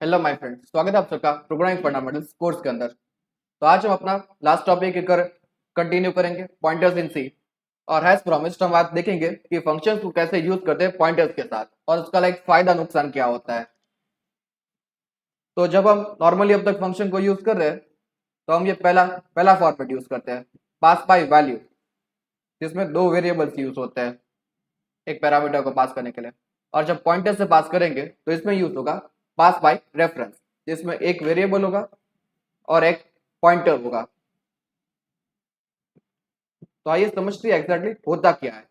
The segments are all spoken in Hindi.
हेलो माय फ्रेंड, स्वागत है आप सबका प्रोग्रामिंग फंडामेंटल्स कोर्स के अंदर। तो आज हम अपना लास्ट टॉपिक कर कंटिन्यू करेंगे, पॉइंटर्स इन सी। और हैज प्रॉमिस्ड हम आज देखेंगे कि फंक्शंस को कैसे यूज करते हैं पॉइंटर्स के साथ और उसका लाइक फायदा नुकसान क्या होता है। तो जब हम नॉर्मली अब तक फंक्शन को यूज कर रहे हैं तो हम ये पहला पहला फॉर्मेट यूज करते हैं, पास बाय वैल्यू, जिसमें दो वेरिएबल्स यूज होते हैं एक पैरामीटर को पास करने के लिए। और जब पॉइंटर से पास करेंगे तो इसमें यूज होगा पास बाय रेफरेंस, जिसमें एक वेरिएबल होगा और एक पॉइंटर होगा। तो आइए समझते हैं एग्जैक्टली होता क्या है।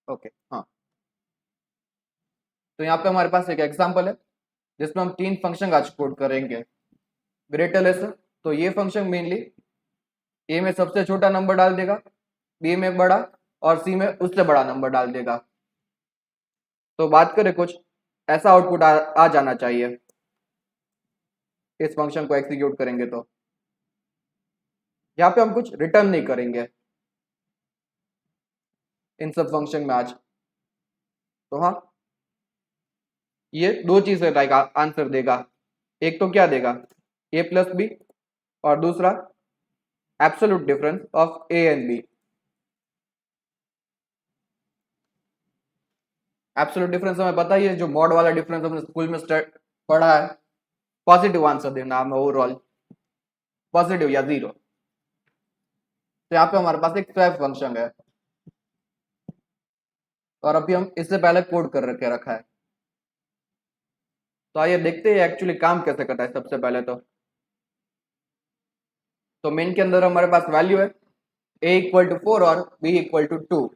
ओके, हाँ। तो यहाँ पे हमारे पास एक एग्जांपल है जिसमें हम तीन फंक्शन आज कोड करेंगे। ग्रेटर लेस, तो ये फंक्शन मेनली ए में सबसे छोटा नंबर डाल देगा, बी में बड़ा और सी में उससे बड़ा नंबर डाल देगा। तो बात करें कुछ ऐसा आउटपुट आ जाना चाहिए इस फंक्शन को एग्जीक्यूट करेंगे। तो यहाँ पे हम कुछ रिटर्न नहीं करेंगे इन सब फंक्शन में आज। तो हाँ, ये दो चीजें लाइक आंसर देगा। एक तो क्या देगा, ए प्लस बी, और दूसरा absolute difference of A and B. Absolute difference हमें पता ही है, जो मॉड वाला डिफरेंस हमने स्कूल में पढ़ा है। पॉजिटिव आंसर देना हमें, ओवरऑल पॉजिटिव या जीरो। तो यहाँ पे हमारे पास एक स्वैप फंक्शन है और अभी हम इससे पहले कोड कर रखा है। तो आइए देखते हैं एक्चुअली काम कैसे करता है। सबसे पहले तो मेन के अंदर हमारे पास वैल्यू है a इक्वल टू 4 और b इक्वल टू 2,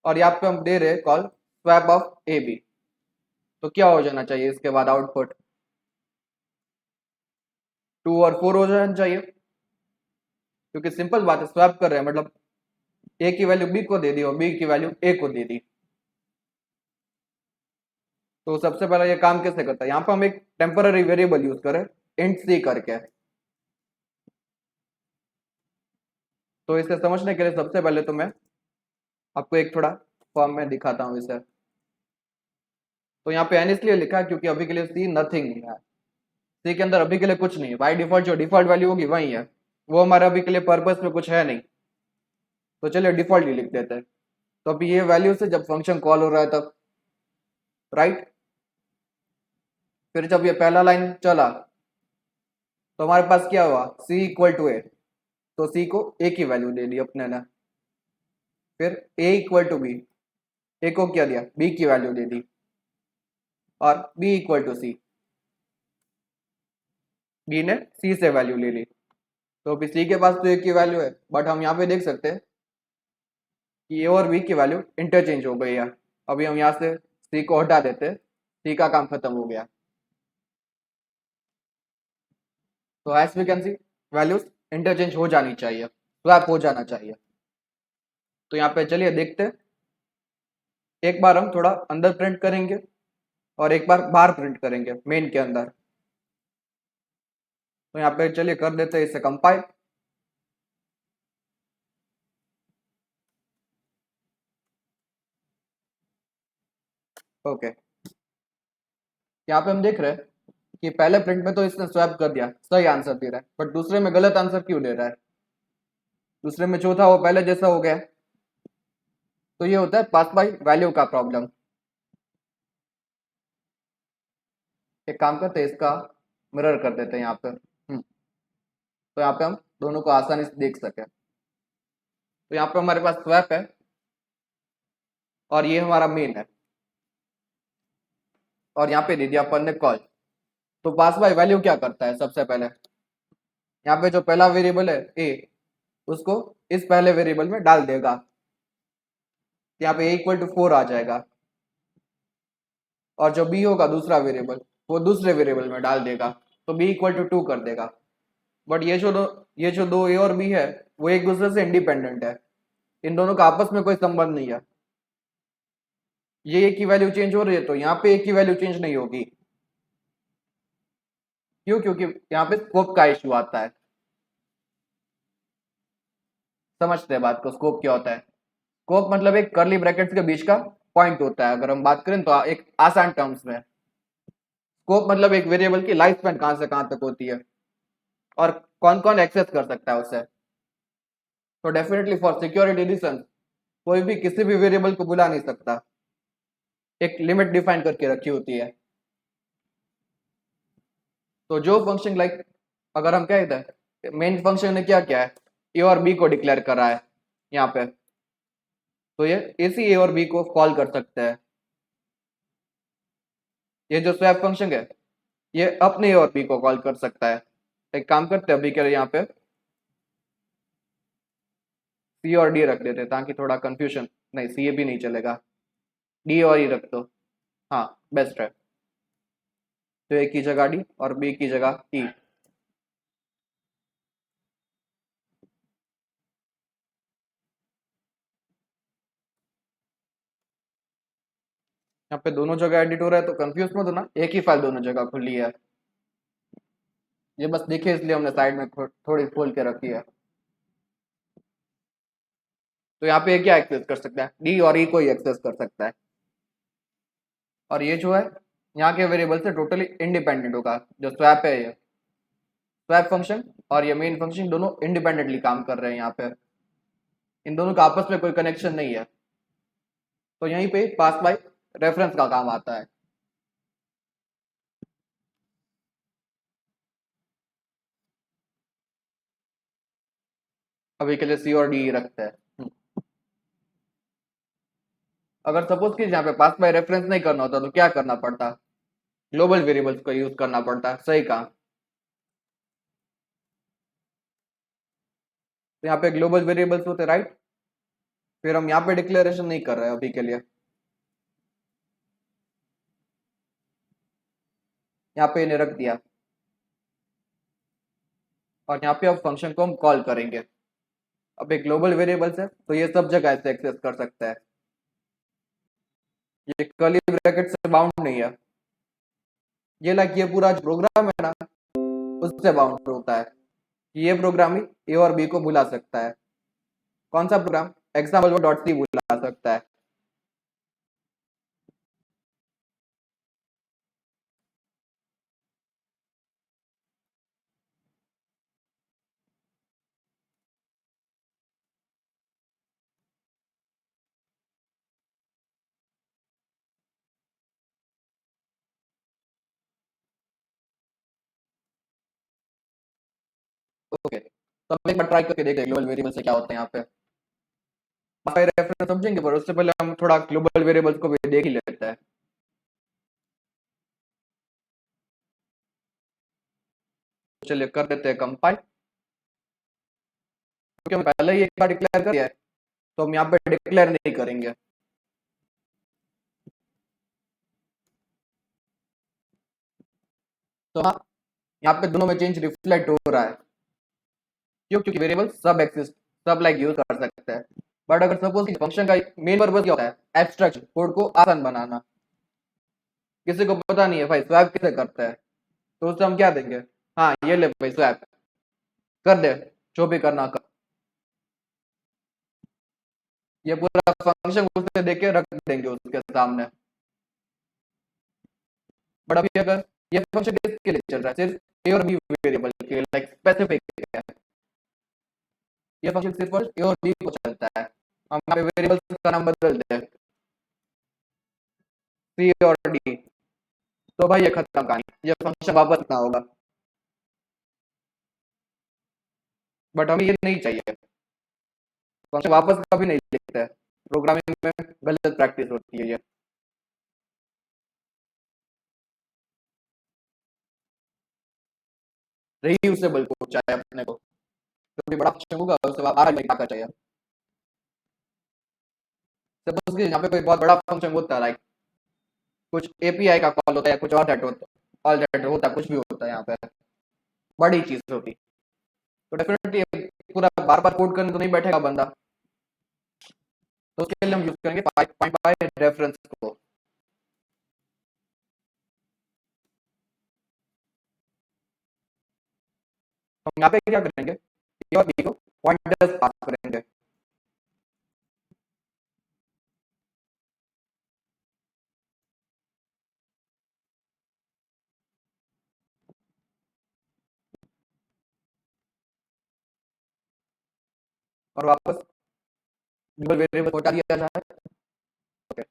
और यहाँ पे हम दे रहे हैं call swap of A B. तो क्या हो जाना चाहिए इसके बाद आउटपुट, 2 और 4 हो जाना चाहिए, क्योंकि सिंपल बात है, स्वैप कर रहे हैं मतलब ए की वैल्यू बी को दे दी और बी की वैल्यू ए को दे दी। तो सबसे पहले ये काम कैसे करता है, यहाँ पे हम एक टेम्पररी वेरिएबल यूज करें इंट सी करके। तो इसे समझने के लिए सबसे पहले तो मैं आपको एक थोड़ा फॉर्म में दिखाता हूँ इसे। तो यहाँ पे एन इसलिए लिखा है क्योंकि अभी के लिए सी नथिंग है, सी के अंदर अभी के लिए कुछ नहीं है। बाई डिफॉल्ट जो डिफॉल्ट वैल्यू होगी वही है, वो हमारे अभी के लिए पर्पस में कुछ है नहीं। तो चलिए डिफॉल्ट ही लिख देते हैं। तो अभी ये वैल्यू से जब फंक्शन कॉल हो रहा है तब, राइट। फिर जब ये पहला लाइन चला तो हमारे पास क्या हुआ, सी इक्वल टू ए, तो सी को ए की वैल्यू दे दी अपने ने। फिर A equal to B, A को क्या दिया, बी की वैल्यू दे दी। और B equal to C, B ने सी से वैल्यू ले ली। तो अभी सी के पास तो ए की वैल्यू है, बट हम यहाँ पे देख सकते हैं कि ए और बी की वैल्यू इंटरचेंज हो गई है। अभी हम यहाँ से सी को हटा देते हैं, सी का काम खत्म हो गया। तो as we can see, values interchange हो जानी चाहिए, स्वैप हो जाना चाहिए। तो यहाँ पे चलिए देखते हैं। एक बार हम थोड़ा अंदर प्रिंट करेंगे और एक बार बाहर प्रिंट करेंगे मेन के अंदर। तो यहाँ पे चलिए कर देते हैं इसे कंपाइल। ओके, यहाँ पे हम देख रहे हैं कि पहले प्रिंट में तो इसने स्वैप कर दिया, सही आंसर दे रहा है, बट दूसरे में गलत आंसर क्यों दे रहा है। दूसरे में जो था वो पहले जैसा हो गया। तो ये होता है पास बाय वैल्यू का प्रॉब्लम। एक काम करते हैं, इसका मिरर कर देते हैं यहाँ पे। तो यहाँ पे हम दोनों को आसानी से देख सके। तो यहाँ पे हमारे पास स्वैप है और ये हमारा मेन है, और यहाँ पे दे दिया अपन ने कॉल। तो पास बाय वैल्यू क्या करता है, सबसे पहले यहाँ पे जो पहला वेरिएबल है ए, उसको इस पहले वेरिएबल में डाल देगा। यहाँ पे ए इक्वल टू 4 आ जाएगा, और जो बी होगा दूसरा वेरिएबल, वो दूसरे वेरिएबल में डाल देगा, तो बी इक्वल टू 2 कर देगा। बट ये जो दो ए और बी है वो एक दूसरे से इंडिपेंडेंट है, इन दोनों का आपस में कोई संबंध नहीं है। ये ए की वैल्यू चेंज हो रही है तो यहाँ पे ए की वैल्यू चेंज नहीं होगी। क्यों, क्योंकि यहाँ पे स्कोप का इश्यू आता है। समझते हैं बात को, स्कोप क्या होता है। स्कोप मतलब एक कर्ली ब्रैकेट्स के बीच का पॉइंट होता है। अगर हम बात करें तो एक आसान टर्म्स में स्कोप मतलब एक वेरिएबल की लाइफ स्पैन कहां से कहां तक होती है और कौन कौन एक्सेस कर सकता है उसे। तो डेफिनेटली फॉर सिक्योरिटी रीजन कोई भी किसी भी वेरिएबल को बुला नहीं सकता, एक लिमिट डिफाइन करके रखी होती है। तो जो फंक्शन लाइक अगर हम कहते हैं मेन फंक्शन ने क्या किया है, ए और बी को डिक्लेयर करा है यहाँ पे, तो ये इसी ए और बी को कॉल कर सकते हैं। ये जो स्वैप फंक्शन है ये अपने ए और बी को कॉल कर सकता है। एक काम करते हैं अभी के लिए यहाँ पे सी और डी रख देते हैं ताकि थोड़ा कंफ्यूजन नहीं, सी ए भी नहीं चलेगा, डी और ई रख दो। हाँ बेस्ट है। तो ए की जगह डी और बी की जगह ई। यहाँ पे दोनों जगह एडिट हो रहा है तो कंफ्यूज मत होना, एक ही फाइल दोनों जगह खुली है। ये बस दिखे इसलिए हमने साइड में थोड़ी खोल के रखी है। तो यहाँ पे क्या एक्सेस कर सकता है, डी और ई को ही एक्सेस कर सकता है। और ये जो है यहाँ के वेरिएबल से टोटली इंडिपेंडेंट होगा। जो स्वैप है ये स्वैप फंक्शन और ये मेन फंक्शन दोनों इंडिपेंडेंटली काम कर रहे हैं यहाँ पे, इन दोनों का आपस में कोई कनेक्शन नहीं है। तो यहीं पे पास बाय रेफरेंस का काम आता है। अभी के लिए सी और डी रखते हैं। अगर सपोज कि यहाँ पे पास बाय रेफरेंस नहीं करना होता तो क्या करना पड़ता, ग्लोबल वेरिएबल्स का यूज करना पड़ता। सही कहा। तो यहाँ पे ग्लोबल वेरिएबल्स होते राइट, फिर हम यहाँ पे डिक्लेरेशन नहीं कर रहे हैं अभी के लिए। यहाँ पे इन्हें रख दिया और यहाँ पे अब फंक्शन को हम कॉल करेंगे। अब एक ग्लोबल वेरिएबल्स है तो ये सब जगह से एक्सेस कर सकता है, ये कर्ली ब्रैकेट से बाउंड नहीं है। ये लाइक ये पूरा जो प्रोग्राम है ना उससे बाउंड होता है कि ये प्रोग्राम ही ए और बी को बुला सकता है। कौन सा प्रोग्राम, एग्जाम्पल डॉट सी बुला सकता है। ओके तो हम एक बार ट्राई करके देखते हैं ग्लोबल वेरिएबल से क्या होता है यहाँ पे। रेफरेंस समझेंगे पर उससे पहले हम थोड़ा ग्लोबल वेरिएबल्स को भी देख ही लेते हैं। चलिए कर देते हैं कंपाइल, क्योंकि हम पहले ही एक बार डिक्लेयर कर दिया है तो हम यहाँ पे डिक्लेयर नहीं करेंगे। तो हाँ यहाँ पे दोनों में चेंज रिफ्लेक्ट हो रहा है, क्यों, क्योंकि वेरिएबल सब एक्सिस्ट सब लाइक यूज कर सकते हैं। बट अगर सपोज फंक्शन का मेन पर्पस क्या होता है, एब्स्ट्रैक्शन, कोड को आसान बनाना। किसी को पता नहीं है भाई स्वैप कैसे करता है तो उससे हम क्या देंगे, हाँ ये ले भाई स्वैप कर दे, जो भी करना कर। ये पूरा फंक्शन उसे देके रख देंगे उसके सामने। बट अभी अगर ये फंक्शन किसके लिए चल रहा है, सिर्फ ए और बी वेरिएबल के लाइक स्पेसिफिक है, ये फंक्शन सिर्फ ए और बी को चलता है। हम यहाँ पे वेरिएबल्स का नाम बदल दे सी और डी, तो भाई ये खत्म कहानी, ये फंक्शन वापस ना होगा। बट हमें ये नहीं चाहिए, फंक्शन वापस कभी नहीं लिखता है, प्रोग्रामिंग में गलत प्रैक्टिस होती है ये। रीयूजेबल को चाहिए अपने को, तो भी बड़ा फंक्शन होगा उससे बाहर में क्या चाहिए। सपोज कि यहाँ पे कोई बहुत बड़ा फंक्शन होता है लाइक कुछ एपीआई का कॉल होता है, कुछ और दैट होता है, ऑल दैट होता है, कुछ भी होता है यहाँ पे बड़ी चीज होती, तो डेफिनेटली पूरा बार बार कोड करने तो नहीं बैठेगा बंदा। तो उसके लिए हम यूज करेंगे पॉइंट बाय रेफरेंस को। हम यहाँ पे क्या करेंगे, ए और बी को पॉइंटर्स पास करेंगे। और वापस ग्लोबल वेरिएबल को हटा दिया जाए। ओके,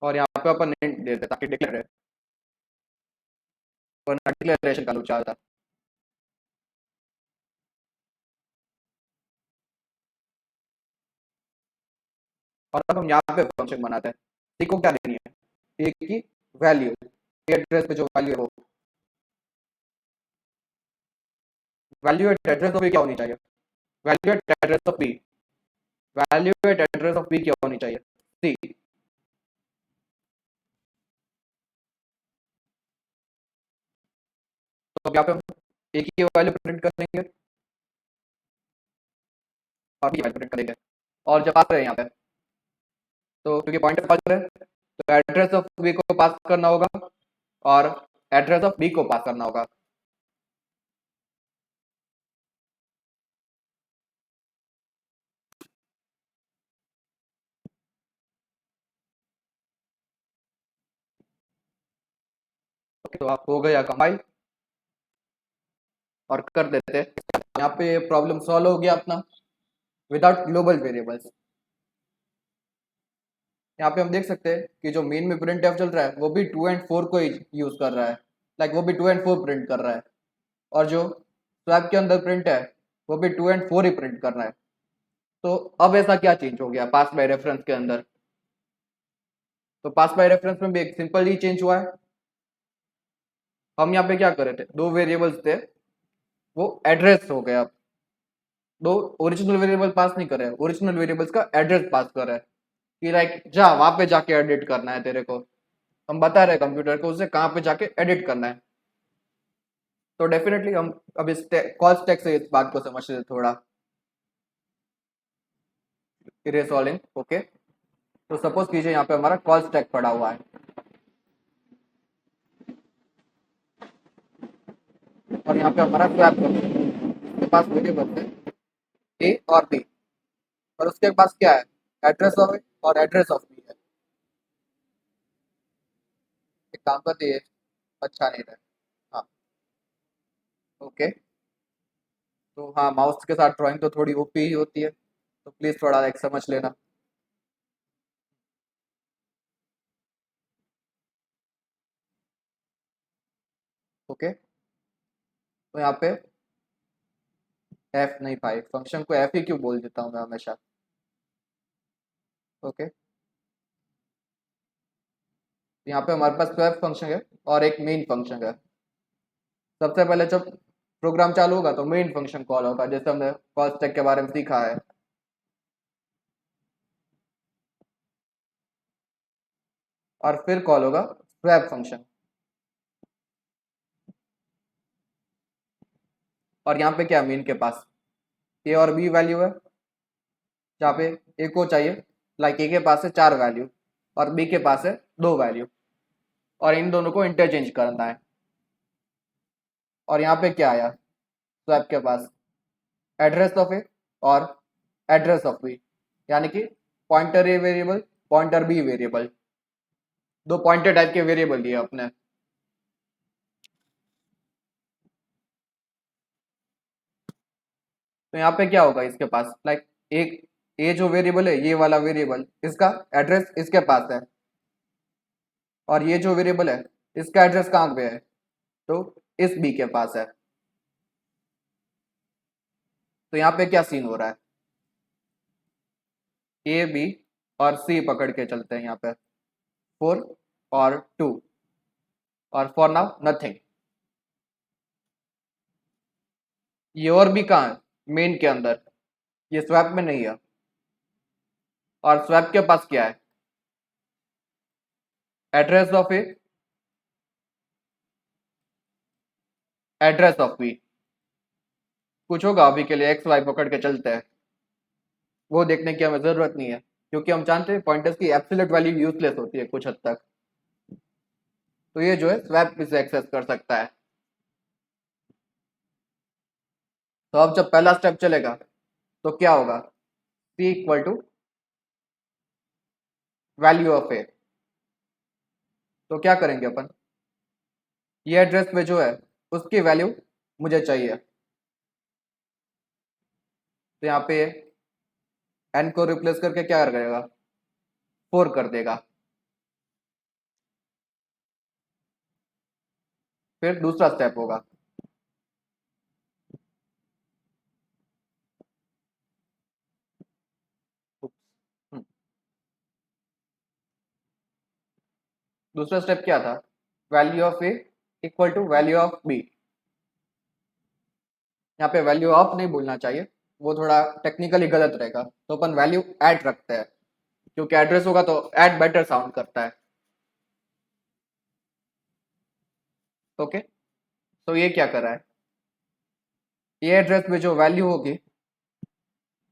और यहाँ पे अपन इंट दे देते ताकि डिक्लेयर है, वरना डिक्लेरेशन का लूप चलता। और अब हम यहाँ पे फंक्शन बनाते हैं। सी को क्या देनी है, ए की वैल्यू, एड्रेस पे जो वैल्यू हो, value at address of B क्या होनी चाहिए, value at address of B, value at address of B क्या होनी चाहिए, सी। तो अब यहाँ पे हम ए की वैल्यू प्रिंट करेंगे और बी की वैल्यू प्रिंट करेंगे, और जब पास करें यहाँ पे, तो क्योंकि पॉइंटर पास है तो एड्रेस ऑफ बी को पास करना होगा और एड्रेस ऑफ बी को पास करना होगा। ओके, तो आप हो गया कंपाइल और कर देते हैं। यहाँ पे प्रॉब्लम सॉल्व हो गया अपना विदाउट ग्लोबल वेरिएबल्स। यहाँ पे हम देख सकते हैं कि जो मेन में प्रिंट एफ चल रहा है वो भी 2 एंड 4 को ही यूज कर रहा है, लाइक वो भी 2 एंड 4 प्रिंट कर रहा है, और जो स्वैप के अंदर प्रिंट है वो भी 2 एंड 4 ही प्रिंट कर रहा है। तो अब ऐसा क्या चेंज हो गया पास बाय रेफरेंस के अंदर, तो पास बाय रेफरेंस में भी एक सिंपल ही चेंज हुआ है। हम यहाँ पे क्या कर रहे थे, दो वेरिएबल्स थे, वो एड्रेस हो गया। दो ओरिजिनल वेरिएबल पास नहीं कर रहे हैं, ओरिजिनल वेरिएबल्स का एड्रेस पास कर रहे हैं कि लाइक जा वहां पे जाके एडिट करना है तेरे को, हम बता रहे हैं कंप्यूटर को उसे कहाँ पे जाके एडिट करना है। तो डेफिनेटली हम अब इस कॉल स्टैक से इस बात को समझते हैं थोड़ा। इरेजॉल्विंग, ओके, तो सपोज कीजिए यहाँ पे हमारा कॉल स्टैक पड़ा हुआ है और यहाँ पे हमारा स्वैप के पास वेरिएबल है ए और बी, और उसके पास क्या है, एड्रेस ऑफ ए और एड्रेस ऑफ बी है। एक काम करते हैं, अच्छा नहीं रहा। हाँ, ओके, तो हाँ माउस के साथ ड्राइंग तो थोड़ी ओपी ही होती है, तो प्लीज थोड़ा एक समझ लेना। ओके, तो यहाँ पे एफ नहीं पाई, फंक्शन को एफ ही क्यों बोल देता हूँ मैं हमेशा। ओके, यहाँ पे हमारे पास स्वैप फंक्शन है और एक मेन फंक्शन है। सबसे पहले जब प्रोग्राम चालू होगा तो मेन फंक्शन कॉल होगा, जैसे हमने कॉल स्टैक के बारे में सीखा है। और फिर कॉल होगा स्वैप फंक्शन, और यहाँ पे क्या मेन के पास ए और बी वैल्यू है, जहाँ पे ए को चाहिए, लाइक ए के पास है 4 वैल्यू और बी के पास है 2 वैल्यू, और इन दोनों को इंटरचेंज करना है। और यहाँ पे क्या आया, स्वैप के पास एड्रेस ऑफ ए और एड्रेस ऑफ बी, यानी कि pointer A variable, pointer B variable, दो पॉइंटर टाइप के वेरिएबल लिए अपने। तो यहाँ पे क्या होगा इसके पास, लाइक एक ए जो वेरिएबल है, ये वाला वेरिएबल, इसका एड्रेस इसके पास है, और ये जो वेरिएबल है इसका एड्रेस कहाँ पे है, तो इस बी के पास है। तो यहाँ पे क्या सीन हो रहा है, ए बी और सी पकड़ के चलते हैं यहाँ पे, 4 और 2, और फॉर नाउ नथिंग। ये और भी कहाँ है, मेन के अंदर, ये स्वैप में नहीं है। और स्वैप के पास क्या है, address of A, address of B. कुछ होगा अभी के लिए एक्स वाई पकड़ के चलते हैं, वो देखने की हमें जरूरत नहीं है, क्योंकि हम जानते हैं पॉइंटर्स की एब्सोल्यूट वैल्यू यूजलेस होती है कुछ हद तक। तो ये जो है स्वैप से एक्सेस कर सकता है। तो अब जब पहला स्टेप चलेगा तो क्या होगा, सी इक्वल टू वैल्यू ऑफ ए। तो क्या करेंगे अपन, ये एड्रेस पे जो है उसकी वैल्यू मुझे चाहिए। तो यहाँ पे n को रिप्लेस करके क्या कर देगा, 4 कर देगा। फिर दूसरा स्टेप होगा, हम्म, दूसरा स्टेप क्या था, value of A equal to value of B. यहाँ पे वैल्यू ऑफ नहीं बोलना चाहिए, वो थोड़ा टेक्निकली गलत रहेगा, तो अपन वैल्यू एट रखते हैं, क्योंकि एड्रेस होगा तो एट बेटर साउंड करता है। ओके, तो ये क्या कर रहा है, ये एड्रेस में जो वैल्यू होगी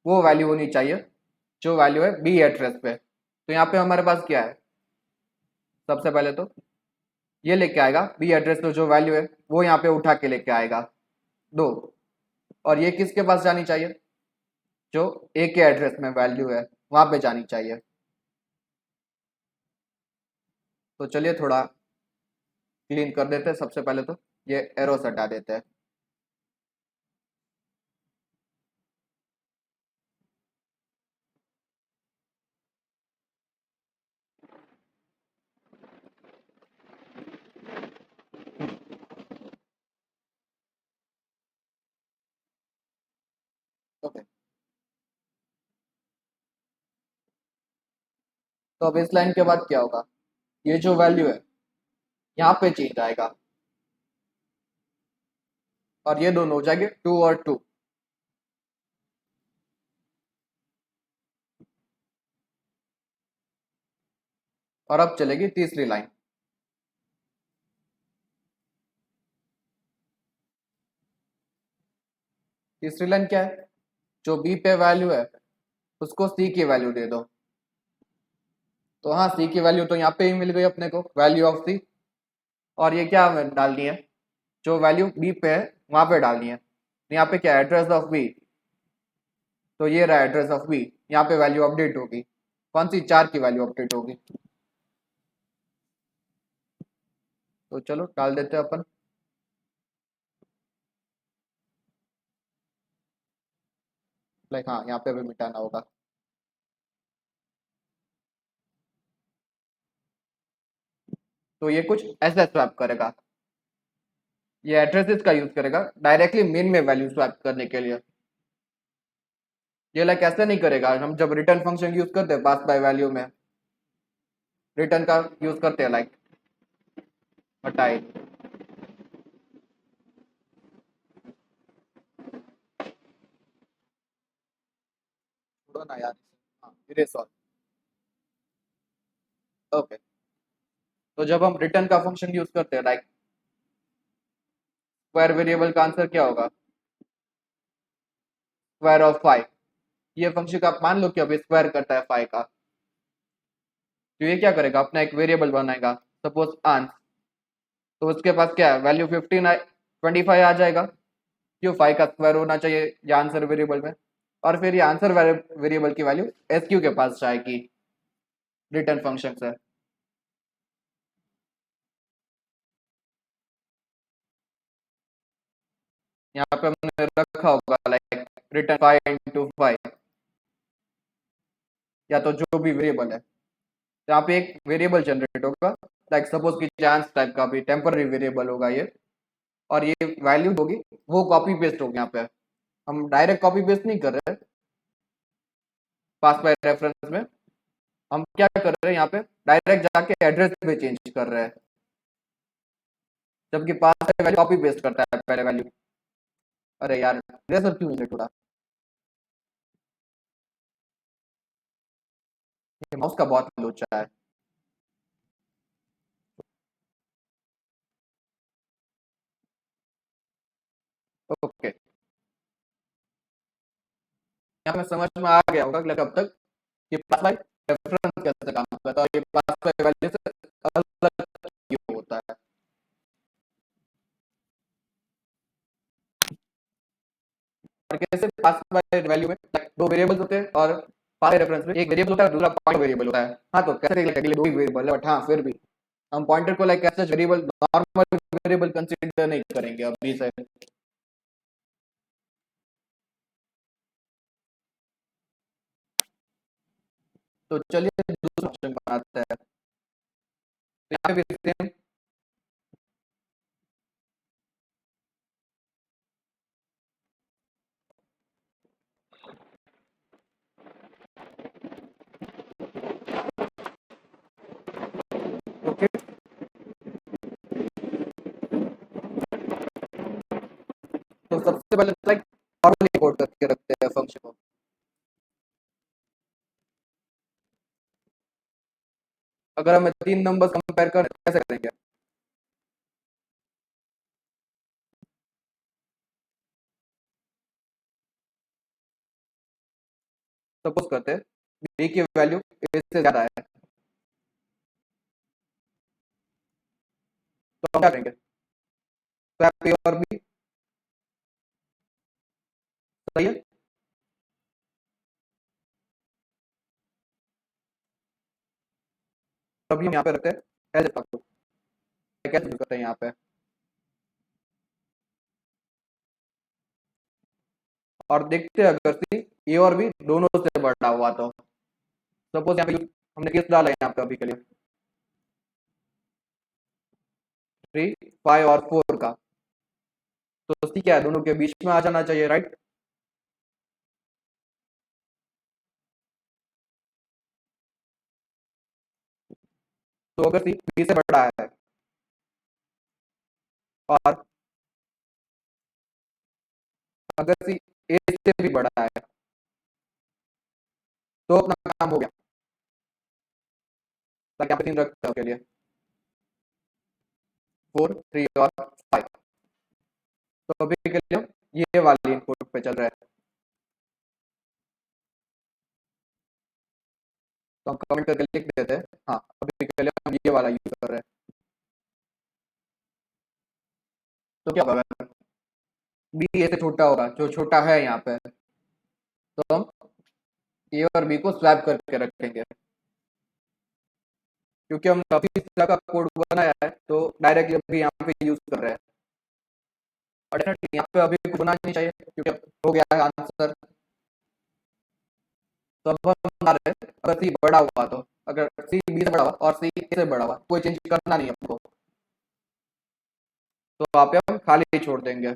वो वैल्यू होनी चाहिए जो वैल्यू है बी एड्रेस पे। तो यहाँ पे हमारे पास क्या है, सबसे पहले तो ये लेके आएगा बी एड्रेस पे जो वैल्यू है वो यहाँ पे उठा के लेके आएगा 2, और ये किसके पास जानी चाहिए, जो ए के एड्रेस में वैल्यू है वहां पे जानी चाहिए। तो चलिए थोड़ा क्लीन कर देते हैं, सबसे पहले तो ये एरोस हटा देते हैं। ओके, तो अब इस लाइन के बाद क्या होगा, ये जो वैल्यू है यहाँ पे चेंज आएगा, और ये दोनों हो जाएंगे 2 और 2। और अब चलेगी तीसरी लाइन, तीसरी लाइन क्या है, जो बी पे वैल्यू है उसको सी की वैल्यू दे दो। तो हाँ, सी की वैल्यू तो यहाँ पे ही मिल गई अपने को, वैल्यू ऑफ सी। और ये क्या हमें डालनी है, जो वैल्यू बी पे है वहां पे डालनी है। तो यहाँ पे क्या एड्रेस ऑफ बी, तो ये रहा एड्रेस ऑफ बी, यहाँ पे वैल्यू अपडेट होगी, कौन सी, 4 की वैल्यू अपडेट होगी। तो चलो डाल देते हैं अपन। लाइक हाँ, यहाँ पे भी मिटाना होगा। तो ये कुछ ऐसा स्वैप करेगा, ये एड्रेसेस का यूज करेगा डायरेक्टली मेन में वैल्यू स्वैप करने के लिए। ये लाइक ऐसे नहीं करेगा, हम जब रिटर्न फंक्शन यूज करते हैं पास बाय वैल्यू में, रिटर्न का यूज करते हैं लाइक हटाए, छोड़ो ना यार, हाँ इरेज ऑल। ओके, तो जब हम रिटर्न का फंक्शन यूज करते हैं लाइक स्क्वायर वेरिएबल का आंसर क्या होगा, स्क्वायर ऑफ 5। ये फंक्शन का आप मान लो कि अब स्क्वायर करता है 5 का, तो ये क्या करेगा, अपना एक वेरिएबल बनाएगा, सपोज आंस। तो उसके पास क्या है, वैल्यू 25 आ जाएगा, क्यों, 5 का स्क्वायर होना चाहिए ये आंसर वेरिएबल में। और फिर ये आंसर वेरिएबल की वैल्यू एस क्यू के पास जाएगी रिटर्न फंक्शन से। यहाँ पे हमने रखा होगा लाइक रिटर्न 5 × 5, या तो जो भी वेरिएबल है, यहाँ पे एक वेरिएबल जनरेट होगा, लाइक सपोज कि चांस टाइप का भी टेम्पररी वेरिएबल होगा ये। और ये वैल्यू होगी वो कॉपी पेस्ट होगी, यहाँ पे हम डायरेक्ट कॉपी पेस्ट नहीं कर रहे पास बाय रेफरेंस में, हम क्या कर रहे हैं यहाँ पे डायरेक्ट जाके एड्रेस पे चेंज कर रहे हैं, जबकि पास बाय वैल्यू कॉपी पेस्ट करता है पहले वैल्यू। अरे यार, इरेजर क्यों नहीं थोड़ा, ये माउस का बहुत लोचा है। ओके, यहाँ पे समझ में आ गया होगा कि अब तक कि पास बाय रेफरेंस कैसे काम करता है, और ये पास बाय वैल्यू से अलग क्यों होता है। और कैसे पास बाय वैल्यू में like, दो वेरिएबल्स होते हैं, और पास बाय रेफरेंस में एक वेरिएबल होता है दूसरा पॉइंट वेरिएबल होता है। हाँ, तो कैसे दो ही वेरिएबल है, बट हाँ फिर भी हम पॉइंटर को लाइक ऐसा वेरिएबल, नॉर्मल वेरिएबल कंसीडर नहीं करेंगे अभी से। तो चलिए दूसरा ऑप्शन बनाते हैं। तो यहाँ पे भी सेम, ओके। तो सबसे पहले लाइक नॉर्मल इंपोर्ट करके रखते हैं फंक्शन को। अगर हमें तीन नंबर्स कंपेयर करें कैसे करेंगे? सपोज करते हैं बी की वैल्यू ए से ज्यादा है, तो हम क्या करेंगे? स्वैप ए और बी, सही है। तभी हम यहाँ पे रखते हैं एज ए, कैसे करते हैं यहाँ पे, और देखते हैं अगर सी ए और बी दोनों से बड़ा हुआ तो। सपोज यहाँ पे हमने केस डाला है यहाँ पे अभी के लिए 3, 5 और 4 का। तो सी क्या है, दोनों के बीच में आ जाना चाहिए, राइट? तो अगर सी बी से बड़ा है और अगर सी ए से भी बड़ा है, तो अपना काम हो गया। ताकि यहाँ पे 3 रखते हैं के लिए 4, 3 और 5। तो अभी के लिए हम ये वाली इनपुट पे चल रहा है। तो हम कमेंट करके लिख देते हैं, हाँ अभी के लिए हम ये वाला यूज कर रहे हैं। तो क्या होगा, बी ए से छोटा होगा, जो छोटा है यहाँ पे, तो हम ए और बी को स्वैप करके रखेंगे। क्योंकि हम अभी इस तरह का कोड बनाया है तो डायरेक्टली अभी यहाँ पे यूज कर रहे हैं। और डेफिनेटली यहाँ पे अभी कुछ होना नहीं चाहिए क्योंकि अब हो गया है आंसर। तो अब हम बना रहे हैं अगर सी बड़ा हुआ तो, अगर सी बी से बड़ा हुआ और सी ए से बड़ा हुआ, कोई चेंज करना नहीं है हमको। तो वहाँ पे हम खाली छोड़ देंगे।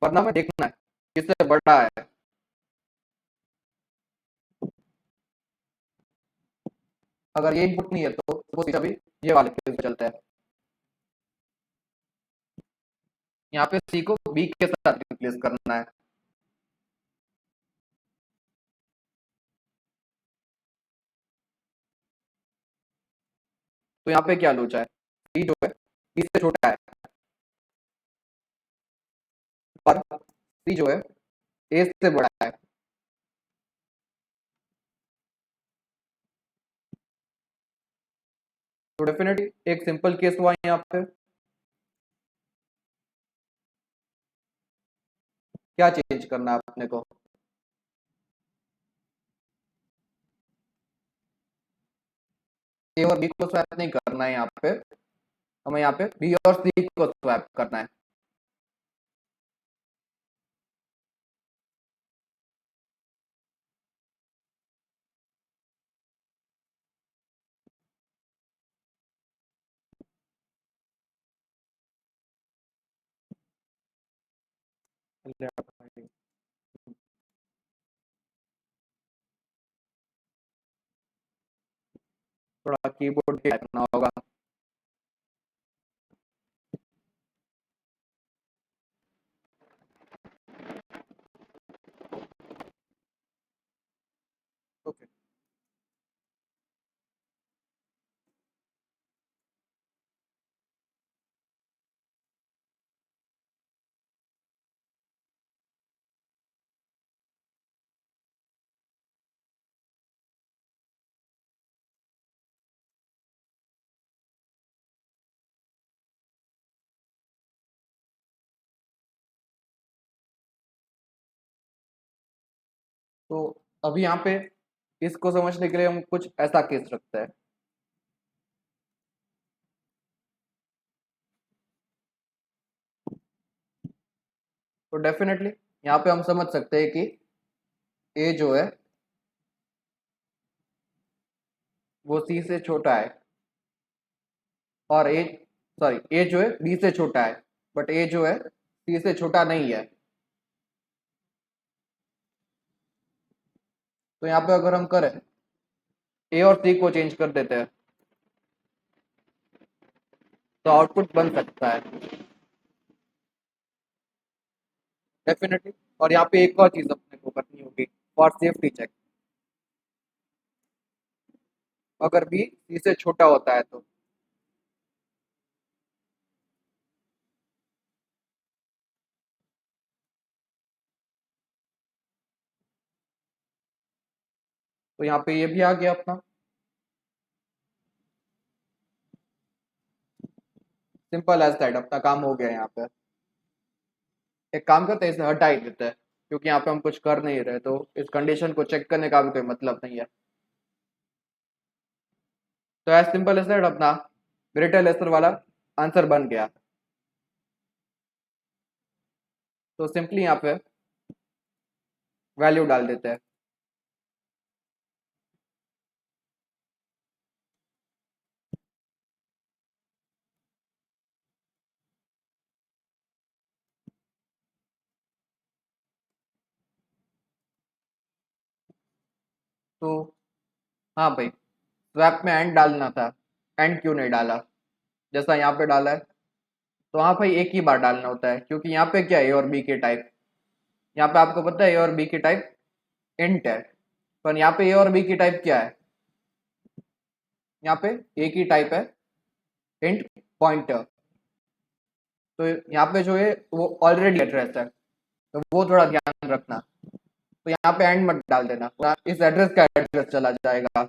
वरना हमें देखना है किससे बड़ा है। अगर ये इनपुट नहीं है तो वो सीधा भी ये वाले केस पे चलता है। यहाँ पे सी को बी के साथ रिप्लेस करना है। तो यहाँ पे क्या लोचा है, सी जो है बी से छोटा है और सी जो है ए से बड़ा है। तो डेफिनेटली एक सिंपल केस हुआ यहाँ पे। क्या चेंज करना है अपने को? ए और बी को स्वैप नहीं करना है यहाँ पे, हमें यहाँ पे बी और सी को स्वैप करना है। थोड़ा कीबोर्ड भी करना होगा। ओके। तो अभी यहाँ पे इसको समझने के लिए हम कुछ ऐसा केस रखते हैं। तो डेफिनेटली यहाँ पे हम समझ सकते हैं कि ए जो है वो सी से छोटा है, और ए सॉरी ए जो है बी से छोटा है, बट ए जो है सी से छोटा नहीं है। तो यहाँ पे अगर हम करें ए और सी को चेंज कर देते हैं तो आउटपुट बन सकता है डेफिनेटली। और यहाँ पे एक और चीज अपने को करनी होगी फॉर सेफ्टी चेक, अगर बी सी से छोटा होता है तो यहाँ पे ये भी आ गया अपना। सिंपल एज दैट, अपना काम हो गया यहाँ पे। एक काम करते हैं, इसे हटा ही देते हैं क्योंकि यहाँ पे हम कुछ कर नहीं रहे, तो इस कंडीशन को चेक करने का भी कोई मतलब नहीं है। तो एज सिंपल एज दैट अपना ग्रेटर लेसर वाला आंसर बन गया। तो सिंपली यहाँ पे वैल्यू डाल देते हैं। तो हाँ भाई, स्वैप में एंड डालना था, एंड क्यों नहीं डाला जैसा यहाँ पे डाला है? तो हाँ भाई, एक ही बार डालना होता है क्योंकि यहाँ पे क्या है, ए और बी के टाइप, यहाँ पे आपको पता है ए और बी की टाइप इंट है, पर यहाँ पे ए और बी की टाइप क्या है? यहाँ पे ए की टाइप है इंट पॉइंटर। तो यहाँ पे जो है वो ऑलरेडी एड्रेस है, तो वो थोड़ा ध्यान रखना। तो यहाँ पे एंड मत डाल देना, पूरा इस एड्रेस का एड्रेस चला जाएगा।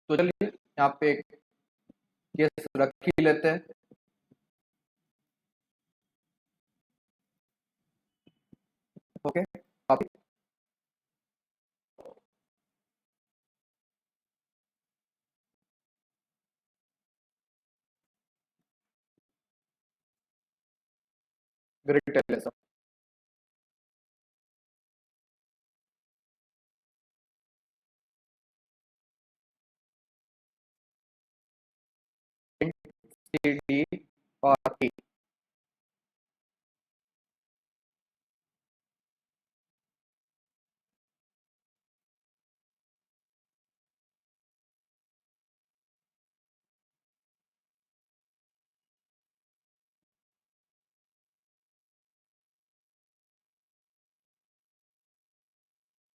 तो चलिए यहाँ पे एक केस रख ही लेते हैं। ओके, ग्रेट, सी डी और ई।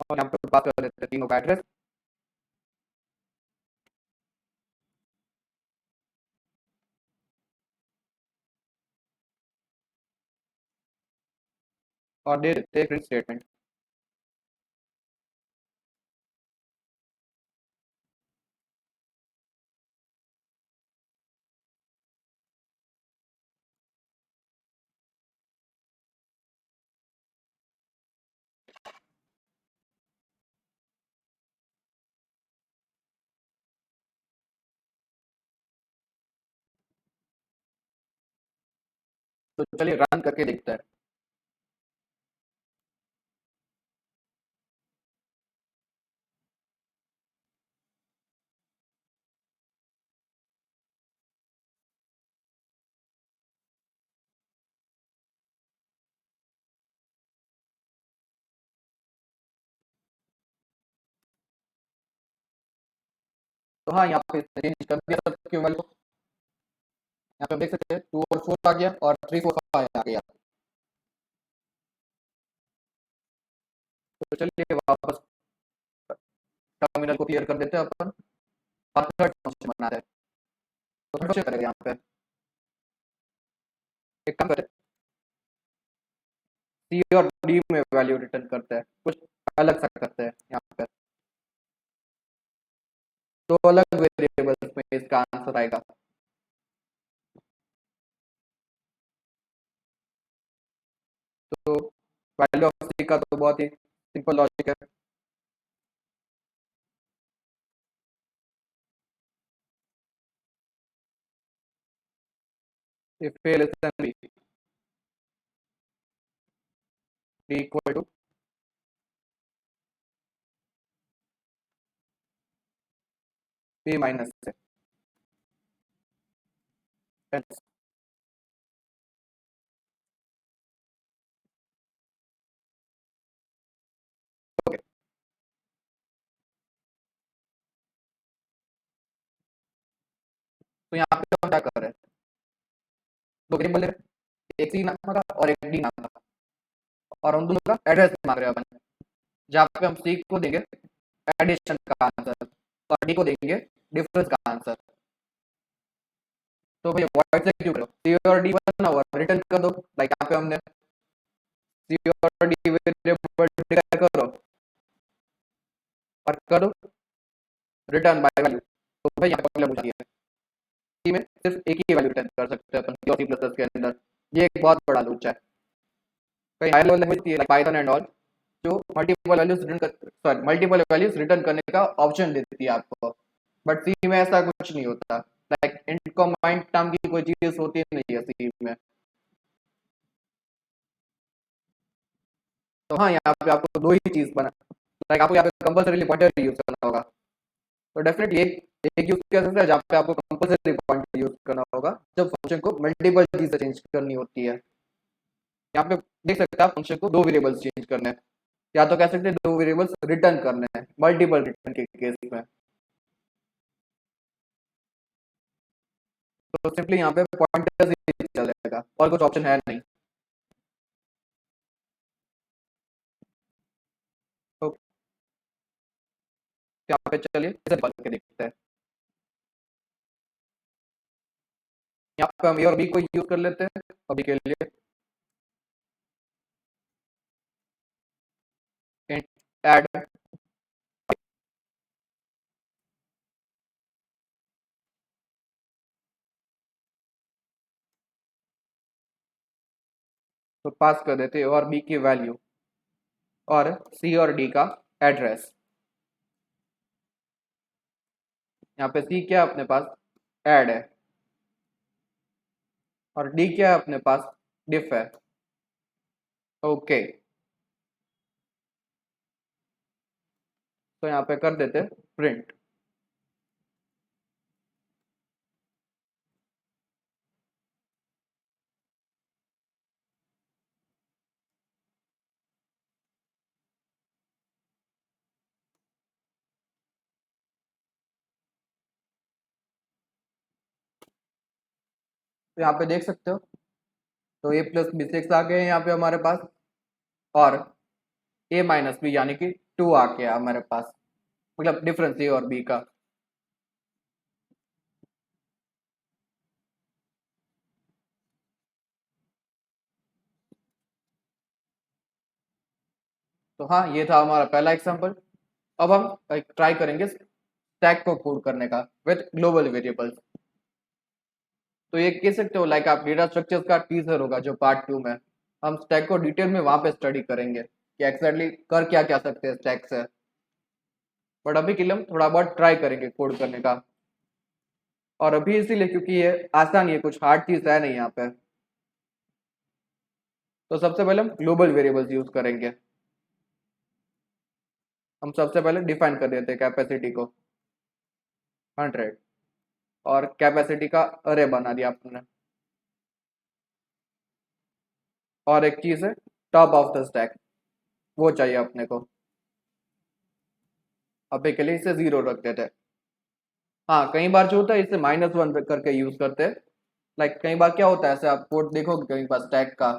और यहाँ पे बात कर लेते हैं तीनों का एड्रेस। और दे देते हैं प्रिंट स्टेटमेंट। तो चलिए रन करके देखते हैं। तो हाँ, यहाँ पे चेंज कर दिया सबके वैल्यू। यहाँ पे देख सकते हैं 2 और 4 आ गया और 3 4 5 आ गया। तो चलिए वापस टर्मिनल को क्लियर कर देते हैं अपन, और थर्ड फंक्शन बनाते हैं। तो थर्ड फंक्शन करेंगे यहाँ पे, एक काम करते हैं, सी और डी में वैल्यू रिटर्न करते हैं, कुछ अलग सा करते हैं यहाँ पे। दो अलग वेरिएबल्स में इसका आंसर आएगा। तो वैल्यू ऑफ सी का तो बहुत ही सिंपल लॉजिक है। If A less than B, D equal to B minus C, okay. तो यहाँ पे हम क्या कर रहे हैं, दो वेरिएबल है, एक सी नाम का और एक डी नाम का, और उन दोनों का एड्रेस मांग रहे हैं अपन, जहाँ पे हम सी को देंगे एडिशन का आंसर और डी को देंगे डिफरेंस का आंसर। तो भैया व्हाइट से क्यों करो, सी और डी बना हुआ रिटर्न कर दो, लाइक यहाँ पे हमने सी और डी वेरिएबल डिक्लेयर करो और करो रिटर्न बाय वैल्यू। तो भाई यहाँ पे प्रॉब्लम हो जाती है, सी में सिर्फ एक ही वैल्यू रिटर्न कर सकते हैं अपन सी प्लस प्लस के अंदर, ये एक बहुत बड़ा लूप है। कई हाई लेवल लैंग्वेज है पाइथन एंड ऑल, जो मल्टीपल वैल्यूज रिटर्न कर, सॉरी मल्टीपल वैल्यूज रिटर्न करने का ऑप्शन देती है आपको, बट सी में ऐसा कुछ नहीं होता। लाइक इंट कमांड नाम की कोई चीज होती नहीं है सी में। तो हाँ, यहाँ पे आपको दो ही चीज बना, लाइक आपको यहाँ पे कंपल्सरीली पॉइंटर यूज करना होगा। तो डेफिनेटली एक यूज कर सकते हैं जहाँ पे आपको कंपल्सरी पॉइंटर यूज करना होगा, जब फंक्शन को मल्टीपल चीजें चेंज करनी होती है। यहाँ पे देख सकते हैं आप फंक्शन को दो वेरिएबल्स चेंज करने हैं, या तो कह सकते हैं दो वेरिएबल्स रिटर्न करने हैं मल्टीपल रिटर्न के केस में। तो सिंपली यहाँ पे पॉइंटर्स ही चलेगा और कुछ ऑप्शन है नहीं। तो यहाँ पे चलिए इसे करके देखते हैं। यहाँ पे हम ए और बी को यूज कर लेते हैं अभी के लिए। एड, तो पास कर देते हैं और बी की वैल्यू और सी और डी का एड्रेस। यहाँ पे सी क्या है अपने पास, ऐड है, और डी क्या है अपने पास, डिफ है। ओके, तो यहाँ पे कर देते प्रिंट। तो यहाँ पे देख सकते हो, तो ए प्लस बी सिक्स आ गए यहाँ पे हमारे पास, और ए माइनस बी यानी कि टू आ गया हमारे पास, मतलब डिफरेंस ए और बी का। तो हाँ, ये था हमारा पहला एग्जांपल। अब हम ट्राई करेंगे स्टैक को कोड करने का विद ग्लोबल वेरिएबल्स। तो ये कह सकते हो लाइक आप डेटा स्ट्रक्चर्स का टीजर होगा जो पार्ट 2 में, हम स्टैक को डिटेल में वहां पे स्टडी करेंगे कि एक्जैक्टली कर क्या क्या सकते हैं स्टैक से। बट अभी के लिए हम थोड़ा बहुत ट्राई करेंगे कोड करने का, और अभी इसीलिए क्योंकि ये आसान, ये कुछ हार्ड चीज है नहीं यहाँ पे। तो सबसे पहले हम ग्लोबल वेरिएबल्स यूज करेंगे। हम सबसे पहले डिफाइन कर देते हैं कैपेसिटी को 100, और कैपेसिटी का अरे बना दिया आपने। और एक चीज है टॉप ऑफ द स्टैक, वो चाहिए अपने को। अभी के लिए इसे 0 रख देते हैं। हाँ, कई बार जो होता है इसे -1 करके यूज करते हैं। लाइक कई बार क्या होता है, ऐसे आप कोड देखोगे कहीं पर स्टैक का,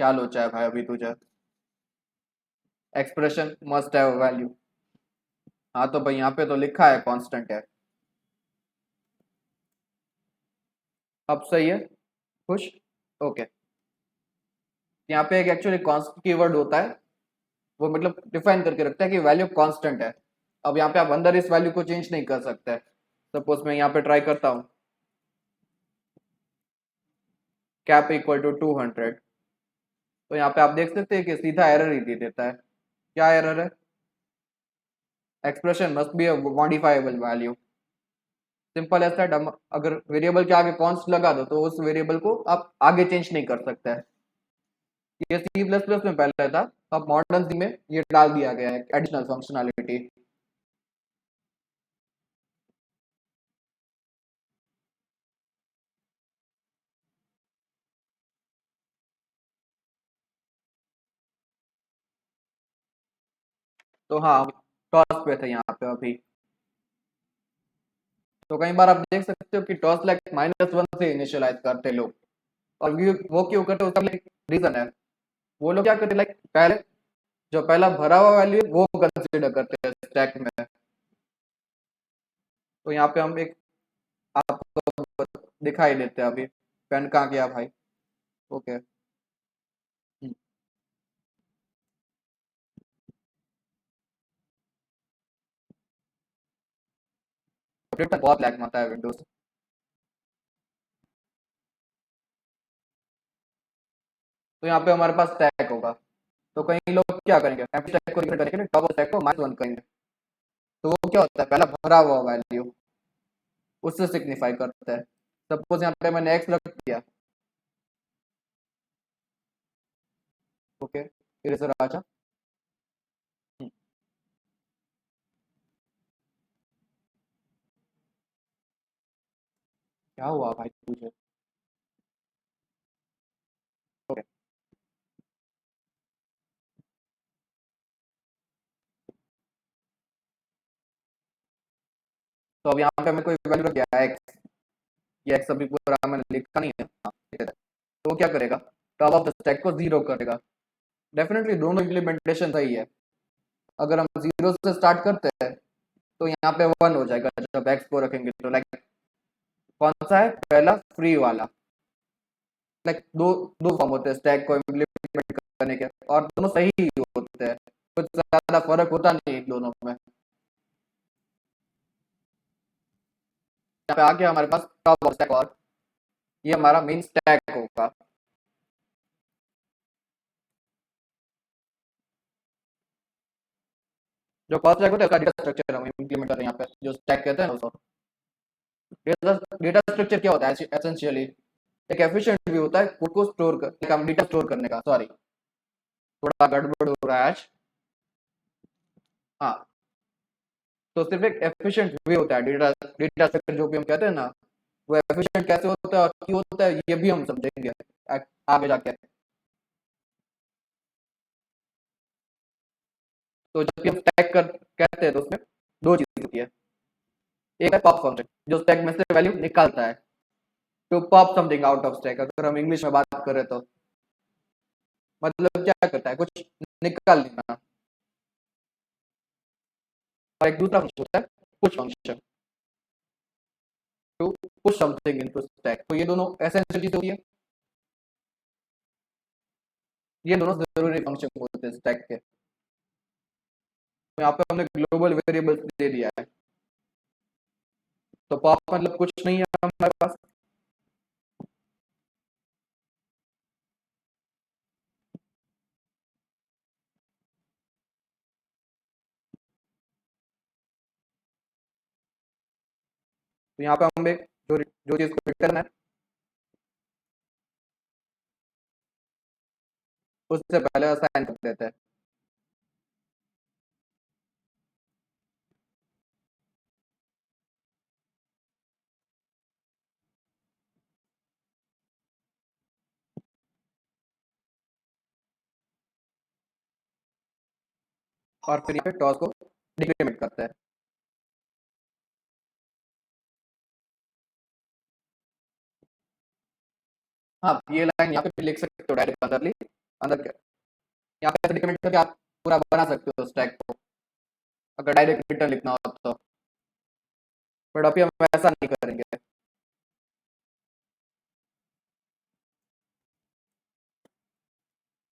क्या लोचा है भाई अभी तुझे, एक्सप्रेशन मस्ट हैव वैल्यू। हाँ तो भाई यहाँ पे तो लिखा है कांस्टेंट है। अब सही है, खुश, ओके। यहाँ पे एक एक्चुअली कांस्टेंट कीवर्ड होता है, वो मतलब डिफाइन करके रखता है कि वैल्यू कांस्टेंट है। अब यहाँ पे आप अंदर इस वैल्यू को चेंज नहीं कर सकते, सपोज मैं यहाँ पे ट्राई करता हूँ कैप इक्वल टू 200, तो यहाँ पे आप देख सकते हैं कि सीधा एरर ही दे देता है। क्या एरर है? Expression must be a modifiable value. Simple as that. हम अगर वेरिएबल के आगे कॉन्स्ट लगा दो तो उस वेरिएबल को आप आगे चेंज नहीं कर सकते हैं। ये सी प्लस प्लस में पहले था, अब मॉडर्न सी में ये डाल दिया गया है एडिशनल फंक्शनैलिटी। तो हाँ, टॉस पे थे यहाँ पे अभी। तो कई बार आप देख सकते हो कि टॉस लाइक -1 से इनिशियलाइज करते लोग, और वो क्यों करते हैं उसका रीजन है। वो लोग क्या करते, लाइक पहले जो पहला भरा हुआ वैल्यू है वो कंसीडर करते हैं स्टैक में। तो यहाँ पे हम एक आपको दिखाई देते हैं अभी। पेन कहाँ गया भाई? ओके। बहुत लैग मारता है विंडोज। तो यहाँ पे हमारे पास स्टैक होगा। तो कई लोग क्या करेंगे, एम्प्टी स्टैक को रिफर करने के लिए टॉप ऑफ स्टैक को -1 करेंगे। तो वो क्या होता है, पहला भरा हुआ वैल्यू उससे सिग्निफाई करता है। सपोज यहाँ पे मैंने एक्स रख दिया। ओके, इरेजर आजा। हम्म, क्या हुआ भाई तुझे? ओके, तो अब यहाँ पे मैं कोई वैल्यू रख दिया एक्स। ये एक्स अभी पूरा मैंने लिखा नहीं है। हाँ, ठीक है। तो वो क्या करेगा, टॉप ऑफ द स्टैक को 0 करेगा। डेफिनेटली दोनों इम्प्लीमेंटेशन सही है। अगर हम 0 से स्टार्ट करते हैं तो यहाँ पे 1 हो जाएगा जब एक्स को रखेंगे। तो लाइक कौन सा है पहला, फ्री वाला। लाइक दो दो फॉर्म होते हैं स्टैक को इम्प्लीमेंट करने के, और दोनों सही ही होते हैं। कुछ ज्यादा फर्क होता नहीं इन दोनों में। यहाँ पे आके हमारे पास टॉप स्टैक, और ये हमारा मेन स्टैक होगा। जो कॉस्ट स्टैक होता है उसका डेटा स्ट्रक्चर हम इम्प्लीमेंट कर रहे हैं यहाँ पे, जो स्टैक कहते हैं ना उसको। डेटा डेटा स्ट्रक्चर क्या होता है एसेंशियली? एक एफिशिएंट भी होता है कोड को स्टोर कर, हम डेटा स्टोर करने का। सॉरी, थोड़ा गड़बड़ हो रहा है आज। हाँ, तो सिर्फ एक एफिशिएंट वे होता है डेटा डेटा स्ट्रक्चर जो भी हम कहते हैं ना, वो एफिशिएंट कैसे होता है और क्यों होता है ये भी हम समझेंगे आगे जाके। तो जब भी हम स्टैक कर कहते हैं तो उसमें दो चीज होती है। एक है पॉप फंक्शन जो स्टैक में से वैल्यू निकालता है, to pop something out of stack. अगर हम इंग्लिश में बात करें तो मतलब क्या करता है, कुछ निकाल लेना। और एक दूसरा फंक्शन होता है push function, to push something into stack. तो ये दोनों एसेंशियल चीज होती है। ये दोनों जरूरी फंक्शन होते हैं स्टैक के। तो यहाँ पे हमने ग्लोबल वेरिएबल्स दे दिया है। तो पॉप मतलब कुछ नहीं है हमारे पास। तो यहाँ पे हम एक जो चीज को रिटर्न है उससे पहले असाइन कर देते हैं। और फिर यहाँ पे टॉस को डिक्रीमेंट करते हैं। हाँ, ये लाइन यहाँ पे भी लिख सकते हो डायरेक्ट अंदर अंदर यहाँ पे डिक्रीमेंट करके आप पूरा बना सकते हो स्टैक को, अगर डायरेक्ट रिटर्न लिखना हो तो। बट अभी हम ऐसा नहीं करेंगे।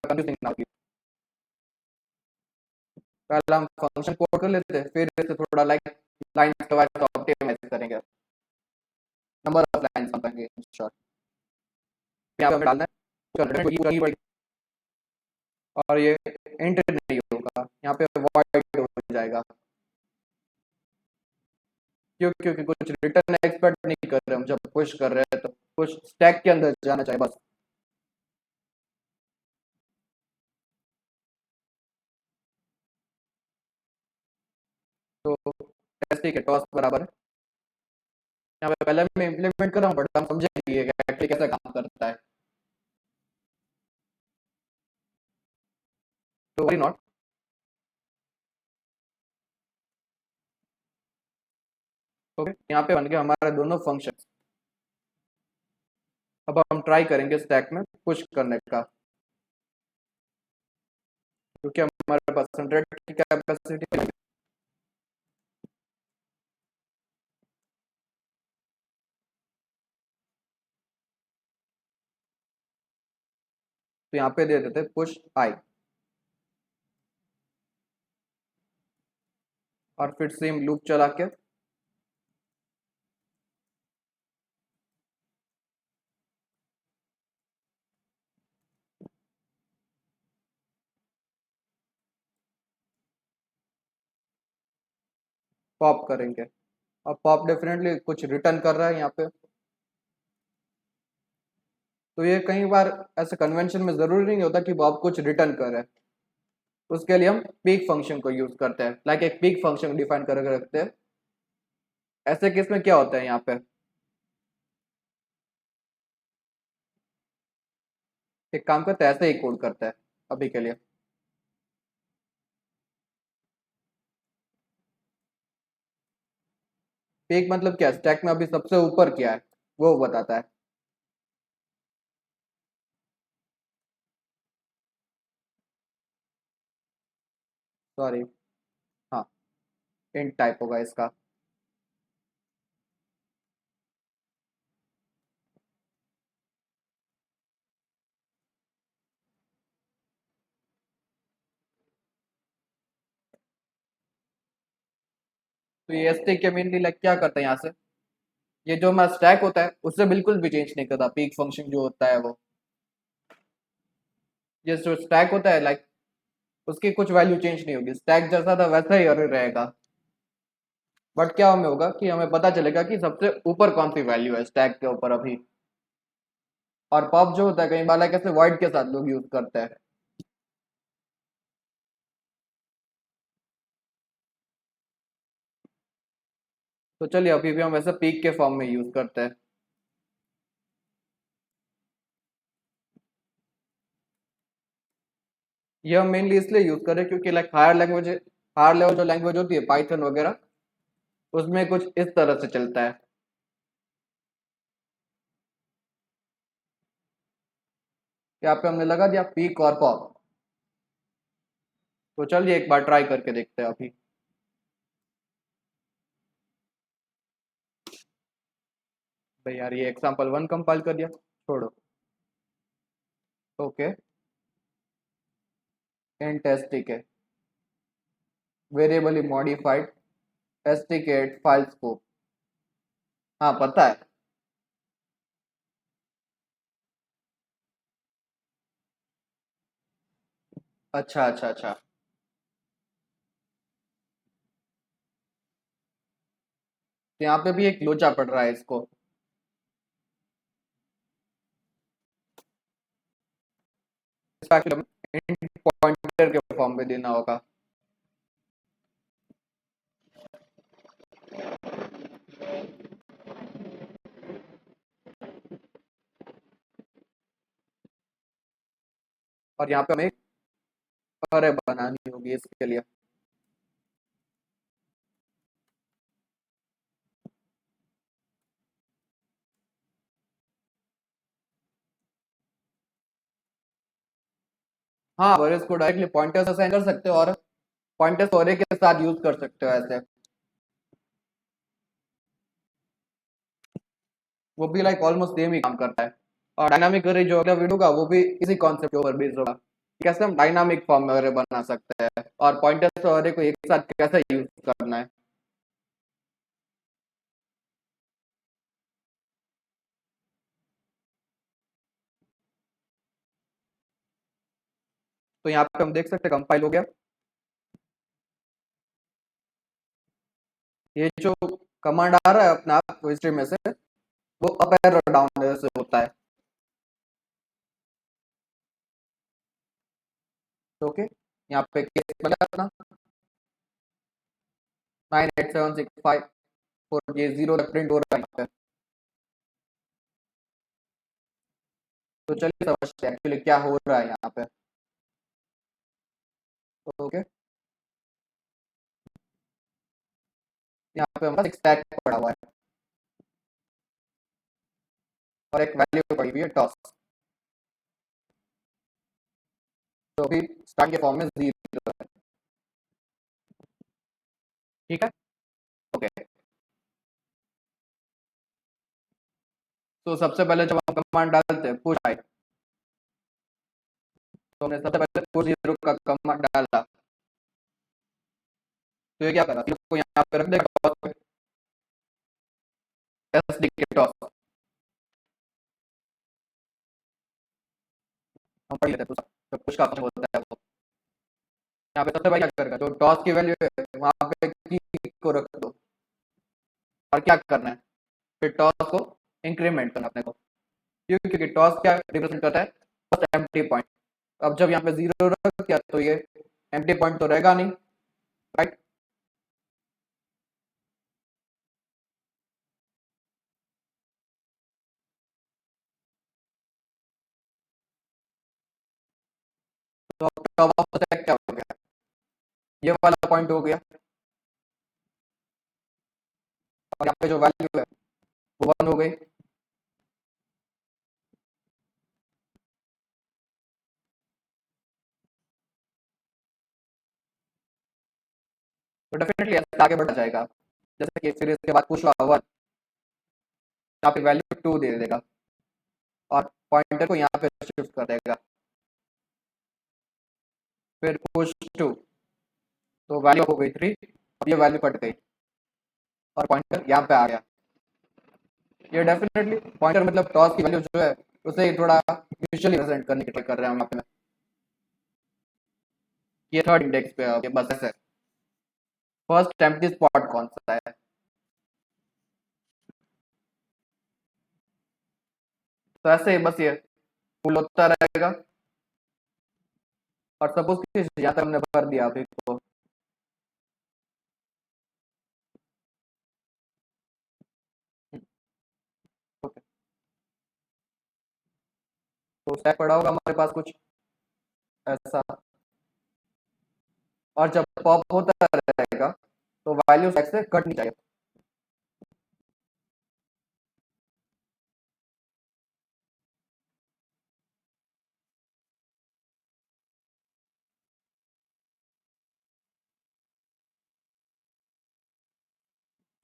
कंफ्यूजिंग ना हो। पहले हम फंक्शन कोड कर लेते हैं, फिर इसे थोड़ा लाइक लाइन्स के वाइज ऑप्टिमाइज करेंगे, नंबर ऑफ लाइन्स बनाएंगे इन शॉर्ट। यहाँ पे हमें डालना है करनी पड़ेगी, और ये एंटर नहीं होगा, यहाँ पे वॉइड हो जाएगा, क्योंकि कुछ रिटर्न एक्सपेक्ट नहीं कर रहे हम, जब पुश कर रहे हैं तो कुछ स्टैक के अंदर जाना चाहिए बस। तो ऐसे ही टॉस बराबर है, यहाँ पे पहले मैं इम्प्लीमेंट कर रहा हूँ, बट हम समझेंगे एक्चुअली कैसे काम करता है, तो वरी नॉट। ओके, यहाँ पे बन गए हमारे दोनों फंक्शन। अब हम ट्राई करेंगे स्टैक में पुश करने का, क्योंकि हमारे पास 100 की कैपेसिटी है। तो यहाँ पे दे देते पुश आई, और फिर सेम लूप चला के पॉप करेंगे। अब पॉप डेफिनेटली कुछ रिटर्न कर रहा है यहाँ पे, तो ये कई बार ऐसे कन्वेंशन में जरूरी नहीं होता कि पॉप कुछ रिटर्न करे, उसके लिए हम पीक फंक्शन को यूज करते हैं, लाइक एक पीक फंक्शन डिफाइन करके रखते हैं। ऐसे केस में क्या होता है, यहाँ पे एक काम करते हैं, ऐसे ही कोड करते हैं अभी के लिए। पीक मतलब क्या, स्टैक में अभी सबसे ऊपर क्या है वो बताता है। सॉरी, हाँ, इंट टाइप होगा इसका। तो ये एस टी के मेनली लाइक क्या करता है यहाँ से, ये जो हमारा स्टैक होता है उससे बिल्कुल भी चेंज नहीं करता, पीक फंक्शन जो होता है वो, ये जो स्टैक होता है लाइक उसकी कुछ वैल्यू चेंज नहीं होगी, स्टैक जैसा था वैसा ही रहेगा। बट क्या हमें होगा कि हमें पता चलेगा कि सबसे ऊपर कौन सी वैल्यू है स्टैक के ऊपर अभी। और पॉप जो होता है कई बार लाइक ऐसे वॉइड के साथ लोग यूज करते हैं, तो चलिए अभी भी हम वैसे पीक के फॉर्म में यूज करते हैं। ये हम मेनली इसलिए यूज करें क्योंकि लाइक हायर लेवल जो लैंग्वेज होती है पाइथन वगैरह, उसमें कुछ इस तरह से चलता है। यहाँ पे हमने लगा दिया पीक और पॉप, तो चलिए एक बार ट्राई करके देखते हैं अभी। भाई यार ये example1 कंपाइल कर दिया, छोड़ो। Okay, int stk वेरिएबली modified stk file scope, हाँ पता है। अच्छा अच्छा अच्छा, तो यहाँ पे भी एक लोचा पड़ रहा है इसको। इंट पॉइंटर के फॉर्म में देना होगा। और यहाँ पे हमें अरे बनानी होगी इसके लिए। हाँ, और इसको डायरेक्टली पॉइंटर्स असाइन कर सकते हो, और पॉइंटर्स और के साथ यूज कर सकते हो ऐसे। वो भी लाइक ऑलमोस्ट सेम ही काम करता है। और डायनामिक अरे जो अगला वीडियो का वो भी इसी कॉन्सेप्ट के ऊपर बेस्ड होगा, कैसे हम डायनामिक फॉर्म में अरे बना सकते हैं और पॉइंटर्स और अरे को एक साथ कैसे यूज करना है। तो यहाँ पे हम देख सकते हैं कंपाइल हो गया। ये जो कमांड आ रहा है अपना आप हिस्ट्री में से, वो अप एरो डाउन से होता है। ओके, यहाँ पे केस बन गया अपना 98765 ये 0 प्रिंट हो रहा है यहाँ पे। तो चलिए समझते हैं एक्चुअली क्या हो रहा है यहाँ पे। ओके, यहाँ पे हमारे पास एक स्टैक पड़ा हुआ है और एक वैल्यू पड़ी हुई है टॉस। तो अभी स्टार्ट के फॉर्म में 0 है। ठीक है, ओके। तो सबसे पहले जब हम कमांड डालते हैं पुश आई, तो हमने सबसे पहले पुश 0 का कमांड डाला, तो ये क्या करा, इसको यहाँ पे रख देगा टॉस पे, एसडी के टॉस। हम पढ़ लेते हैं तो पुश का ऑप्शन होता है वो। यहाँ पे सबसे पहले क्या करेगा, जो टॉस की वैल्यू है वहां पे की को रख दो, और क्या करना है, फिर टॉस को इंक्रीमेंट करना अपने को, क्योंकि टॉस क्या रिप्रेजेंट करता है, फर्स्ट एम्प्टी पॉइंट। अब जब यहाँ पे 0 रख दिया तो ये एम्प्टी पॉइंट तो रहेगा नहीं, राइट। तो अब टॉप ऑफ द स्टैक क्या हो गया, ये वाला पॉइंट हो गया, और यहाँ पे जो वैल्यू है वो 1 हो गई। तो डेफिनेटली ऐसे आगे बढ़ जाएगा, जैसे कि फिर इसके बाद पुश हुआ 1, यहाँ पे वैल्यू 2 दे देगा और पॉइंटर को यहाँ पे शिफ्ट कर देगा, फिर पुश 2, तो वैल्यू हो गई 3, अब ये वैल्यू कट गई और पॉइंटर यहाँ पे आ गया। ये डेफिनेटली पॉइंटर मतलब टॉस की वैल्यू जो है उसे थोड़ा विजुअली प्रेजेंट करने की ट्राई कर रहे हैं हम यहाँ पे। ये थर्ड इंडेक्स पे है, बस ऐसे फर्स्ट एम्प्टी स्पॉट कौन सा है, तो ऐसे ही बस ये फुल होता रहेगा। और सपोज कि यहाँ तक हमने भर दिया अभी तो, ओके, तो स्टैक पड़ा होगा हमारे पास कुछ ऐसा, और जब पॉप होता रहेगा तो वैल्यू स्टैक से कट नहीं जाएगा।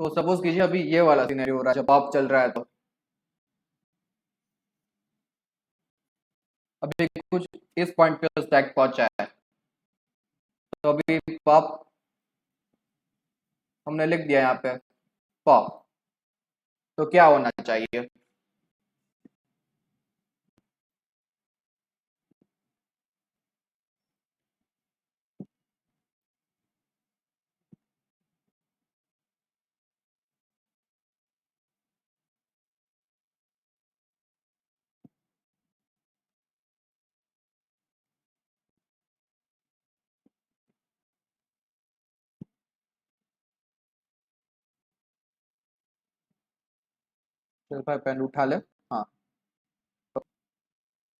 तो सपोज कीजिए अभी ये वाला सिनेरियो हो रहा है जब पॉप चल रहा है, तो अभी कुछ इस पॉइंट पे स्टैक पहुंचा है, तो अभी पॉप हमने लिख दिया यहाँ पे पॉप, तो क्या होना चाहिए, चल भाई पेन उठा ले। हाँ,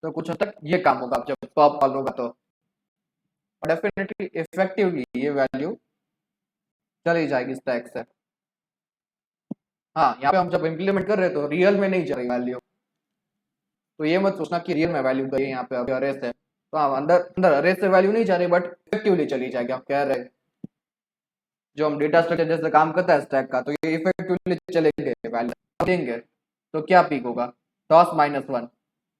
तो कुछ हद तक ये काम होगा जब पॉप कॉल होगा, तो डेफिनेटली इफेक्टिवली ये वैल्यू चली जाएगी स्टैक से। हाँ, यहाँ पे हम जब इम्प्लीमेंट कर रहे हैं तो रियल में नहीं चल रही वैल्यू, तो ये मत सोचना कि रियल में वैल्यू गई है यहाँ पे अभी अरे से, तो हाँ अंदर अंदर अरे से वैल्यू नहीं जा रही बट इफेक्टिवली चली जाएगी। आप कह रहे हैं जो हम डेटा स्ट्रक्चर जैसे काम करता है स्टैक का, तो ये इफेक्टिवली चलेंगे वैल्यू देंगे, तो क्या पीक होगा, टॉस -1,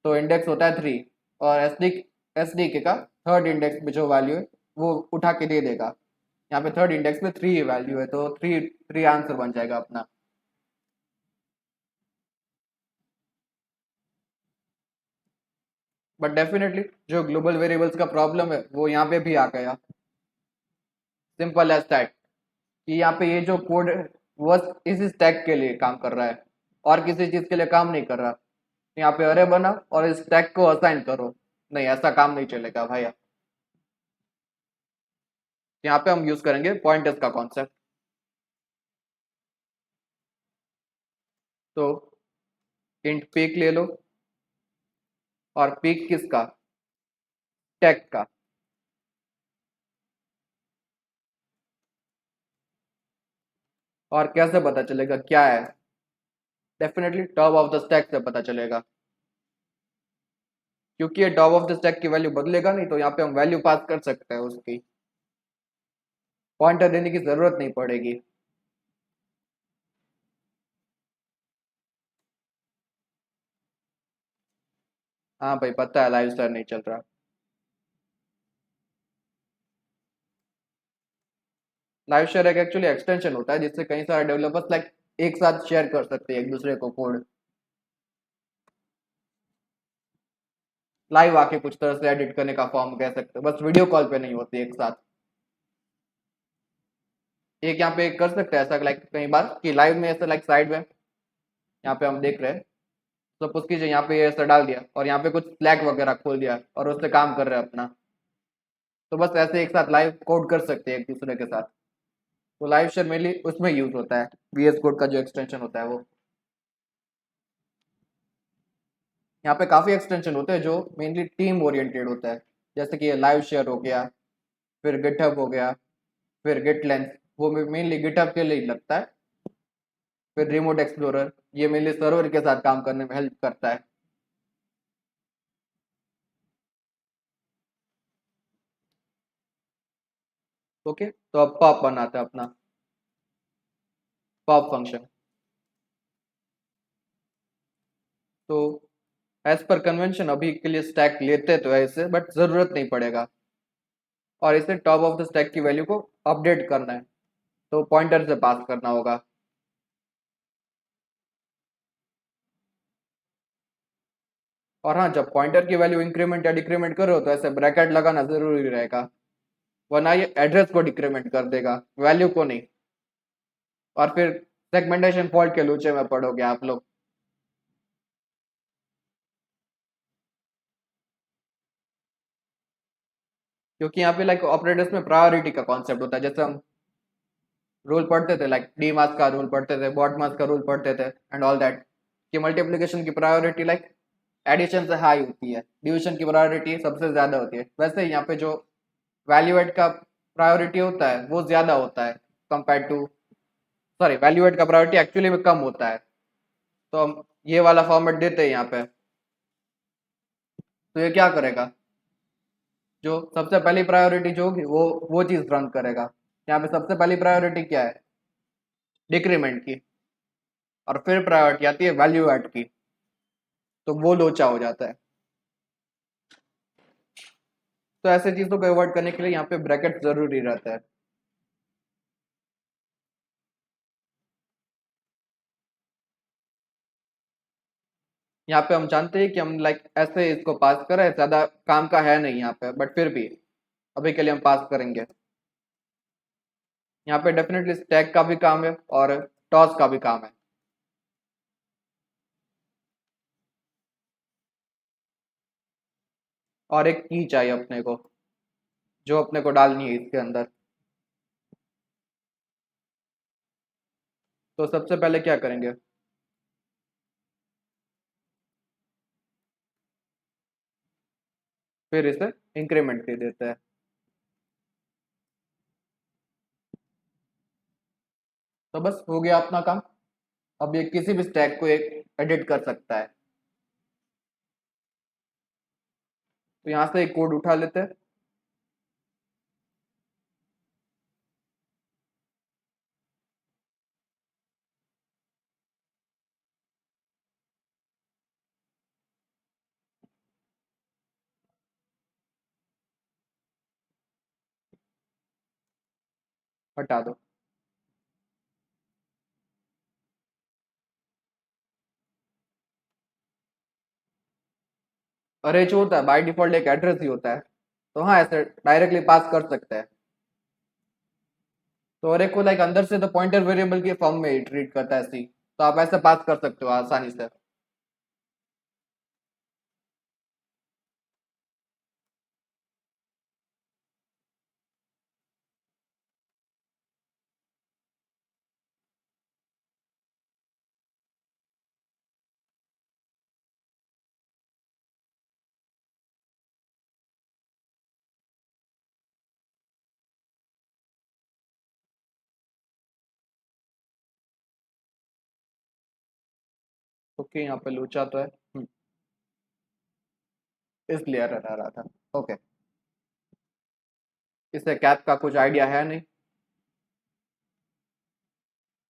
तो इंडेक्स होता है 3, और एसडी के का थर्ड इंडेक्स में जो वैल्यू है वो उठा के दे देगा। यहाँ पे थर्ड इंडेक्स में 3 वैल्यू है, तो 3 आंसर बन जाएगा अपना। बट डेफिनेटली जो ग्लोबल वेरिएबल्स का प्रॉब्लम है वो यहाँ पे भी आ गया, सिंपल एज दैट, कि यहाँ पे ये जो कोड वो इस स्टैक के लिए काम कर रहा है और किसी चीज के लिए काम नहीं कर रहा। यहाँ पे अरे बना और इस स्टैक को असाइन करो, नहीं ऐसा काम नहीं चलेगा भाई। यहाँ पे हम यूज करेंगे पॉइंटर्स का कॉन्सेप्ट। तो इंट पीक ले लो, और पीक किसका, स्टैक का। और कैसे पता चलेगा क्या है, definitely top of the stack से पता चलेगा, क्योंकि ये टॉप ऑफ द स्टैक की वैल्यू बदलेगा नहीं, तो यहाँ पे हम वैल्यू पास कर सकते हैं उसकी, पॉइंटर देने की जरूरत नहीं पड़ेगी। हाँ भाई पता है लाइव स्टार नहीं चल रहा। लाइव शेयर एक एक्चुअली एक्सटेंशन होता है जिससे कई सारे डेवलपर्स लाइक एक साथ शेयर कर सकते हैं एक दूसरे को कोड, लाइव आके कुछ तरह से एडिट करने का फॉर्म कह सकते हैं, बस वीडियो कॉल पे नहीं होती एक साथ। एक यहाँ पे कर सकते हैं ऐसा लाइक कई बार कि लाइव में ऐसा लाइक साइड में यहाँ पे हम देख रहे हैं, सपोज कीजिए यहाँ पे ऐसा डाल दिया और यहाँ पे कुछ स्लैक वगैरह खोल दिया और उससे काम कर रहे हैं अपना, तो बस ऐसे एक साथ लाइव कोड कर सकते हैं एक दूसरे के साथ। तो लाइव शेयर मेनली उसमें यूज होता है, वीएस कोड का जो एक्सटेंशन होता है वो। यहाँ पे काफी एक्सटेंशन होते हैं जो मेनली टीम ओरिएंटेड होता है, जैसे कि लाइव शेयर हो गया, फिर गिटहब हो गया, फिर गिट लेंस, वो मेनली गिटहब के लिए ही लगता है। फिर रिमोट एक्सप्लोरर, ये मेनली सर्वर के साथ काम करने में हेल्प करता है। ओके, तो अब पॉप बनाते हैं अपना, पॉप फंक्शन। तो एज पर कन्वेंशन अभी के लिए स्टैक लेते तो है इसे, बट जरूरत नहीं पड़ेगा, और इसे टॉप ऑफ द स्टैक की वैल्यू को अपडेट करना है, तो पॉइंटर से पास करना होगा। और हाँ, जब पॉइंटर की वैल्यू इंक्रीमेंट या डिक्रीमेंट करो तो ऐसे ब्रैकेट लगाना जरूरी रहेगा, वरना ये एड्रेस को डिक्रीमेंट कर देगा, वैल्यू को नहीं, और फिर सेगमेंटेशन फॉल्ट के लूचे में पड़ोगे आप लोग। क्योंकि यहाँ पे लाइक ऑपरेटर्स में प्रायोरिटी का कॉन्सेप्ट होता है, जैसे हम रूल पढ़ते थे लाइक डी मास का रूल पढ़ते थे, बॉट मास का रूल पढ़ते थे एंड ऑल दैट, कि मल्टीप्लिकेशन की प्रायोरिटी लाइक एडिशन से हाई होती है, डिवीजन की प्रायोरिटी सबसे ज्यादा होती है, वैसे ही यहाँ पे जो वैल्यू एड का प्रायोरिटी होता है वो ज्यादा होता है compare to, sorry value add का प्रायोरिटी एक्चुअली में कम होता है। तो हम ये वाला फॉर्मेट देते हैं यहाँ पे, तो ये क्या करेगा, जो सबसे पहली प्रायोरिटी जो होगी वो चीज रन करेगा। यहाँ पे सबसे पहली प्रायोरिटी क्या है, डिक्रीमेंट की, और फिर प्रायोरिटी आती है वैल्यू एड की, तो वो लोचा हो जाता है। तो ऐसे चीजों को अवॉइड करने के लिए यहाँ पे ब्रैकेट जरूरी रहता है। यहाँ पे हम जानते हैं कि हम लाइक ऐसे इसको पास करें, ज्यादा काम का है नहीं यहाँ पे, बट फिर भी अभी के लिए हम पास करेंगे। यहाँ पे डेफिनेटली स्टैक का भी काम है और टॉस का भी काम है। और एक की चाहिए अपने को, जो अपने को डालनी है इसके अंदर। तो सबसे पहले क्या करेंगे, फिर इसे इंक्रीमेंट दे देते हैं। तो बस हो गया अपना काम। अब ये किसी भी स्टैक को एक एडिट कर सकता है। तो यहाँ से एक कोड उठा लेते हैं, हटा दो। अरे जो होता है बाय डिफॉल्ट एक एड्रेस ही होता है, तो हाँ ऐसे डायरेक्टली पास कर सकते हैं। तो अरे को लाइक अंदर से तो पॉइंटर वेरिएबल के फॉर्म में ट्रीट करता है सी, तो आप ऐसे पास कर सकते हो आसानी से। ओके यहाँ पे लूचा तो है। इसलिए एरर आ रहा था। ओके, इससे कैप का कुछ आइडिया है नहीं।